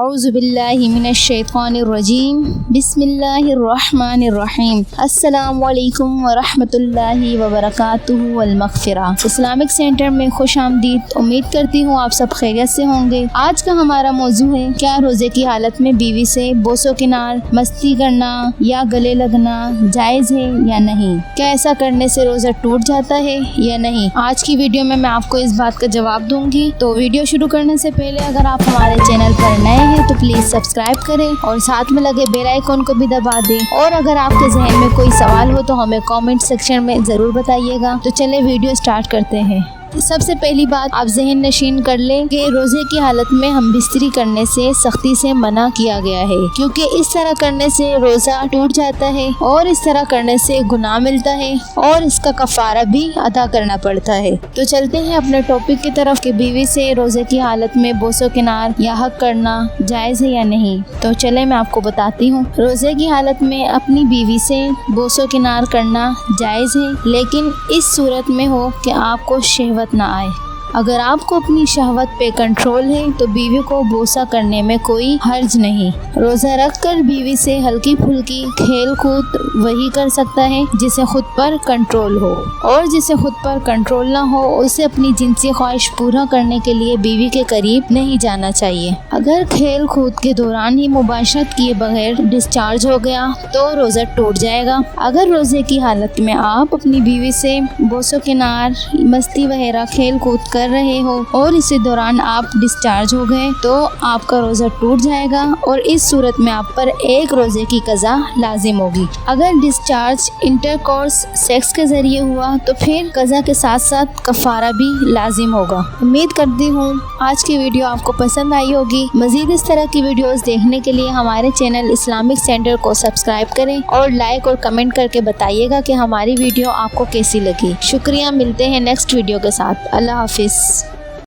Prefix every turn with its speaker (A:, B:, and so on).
A: اعوذ باللہ من الشیطان الرجیم بسم اللہ الرحمن الرحیم السلام علیکم ورحمۃ اللہ وبرکاتہ والمغفرہ۔ اسلامک سینٹر میں خوش آمدید۔ امید کرتی ہوں آپ سب خیریت سے ہوں گے۔ آج کا ہمارا موضوع ہے کیا روزے کی حالت میں بیوی سے بوس و کنار، مستی کرنا یا گلے لگنا جائز ہے یا نہیں؟ کیا ایسا کرنے سے روزہ ٹوٹ جاتا ہے یا نہیں؟ آج کی ویڈیو میں آپ کو اس بات کا جواب دوں گی۔ تو ویڈیو شروع کرنے سے پہلے اگر آپ ہمارے چینل پر نئے ہیں تو پلیز سبسکرائب کریں اور ساتھ میں لگے بیل آئیکن کو بھی دبا دیں، اور اگر آپ کے ذہن میں کوئی سوال ہو تو ہمیں کامنٹ سیکشن میں ضرور بتائیے گا۔ تو چلیں ویڈیو سٹارٹ کرتے ہیں۔ سب سے پہلی بات آپ ذہن نشین کر لیں کہ روزے کی حالت میں ہم بستری کرنے سے سختی سے منع کیا گیا ہے، کیونکہ اس طرح کرنے سے روزہ ٹوٹ جاتا ہے اور اس طرح کرنے سے گناہ ملتا ہے اور اس کا کفارہ بھی ادا کرنا پڑتا ہے۔ تو چلتے ہیں اپنے ٹاپک کی طرف کہ بیوی سے روزے کی حالت میں بوس و کنار یا حق کرنا جائز ہے یا نہیں۔ تو چلیں میں آپ کو بتاتی ہوں۔ روزے کی حالت میں اپنی بیوی سے بوس و کنار کرنا جائز ہے، لیکن اس صورت میں ہو کہ آپ کو شہوت نہ آئے۔ اگر آپ کو اپنی شہوت پہ کنٹرول ہے تو بیوی کو بوسہ کرنے میں کوئی حرج نہیں۔ روزہ رکھ کر بیوی سے ہلکی پھلکی کھیل کود وہی کر سکتا ہے جسے خود پر کنٹرول ہو، اور جسے خود پر کنٹرول نہ ہو اسے اپنی جنسی خواہش پورا کرنے کے لیے بیوی کے قریب نہیں جانا چاہیے۔ اگر کھیل کود کے دوران ہی مباشرت کیے بغیر ڈسچارج ہو گیا تو روزہ ٹوٹ جائے گا۔ اگر روزے کی حالت میں آپ اپنی بیوی سے بوس و کنار، مستی وغیرہ کھیل کود کر رہے ہو اور اسی دوران آپ ڈسچارج ہو گئے تو آپ کا روزہ ٹوٹ جائے گا، اور اس صورت میں آپ پر ایک روزے کی قضا لازم ہوگی۔ اگر ڈسچارج انٹر کورس سیکس کے ذریعے ہوا تو پھر قضا کے ساتھ ساتھ کفارہ بھی لازم ہوگا۔ امید کرتی ہوں آج کی ویڈیو آپ کو پسند آئی ہوگی۔ مزید اس طرح کی ویڈیوز دیکھنے کے لیے ہمارے چینل اسلامک سینٹر کو سبسکرائب کریں اور لائک اور کمنٹ کر کے بتائیے گا کہ ہماری ویڈیو آپ کو کیسی لگی۔ شکریہ، ملتے ہیں نیکسٹ ویڈیو کے ساتھ۔ اللہ حافظ۔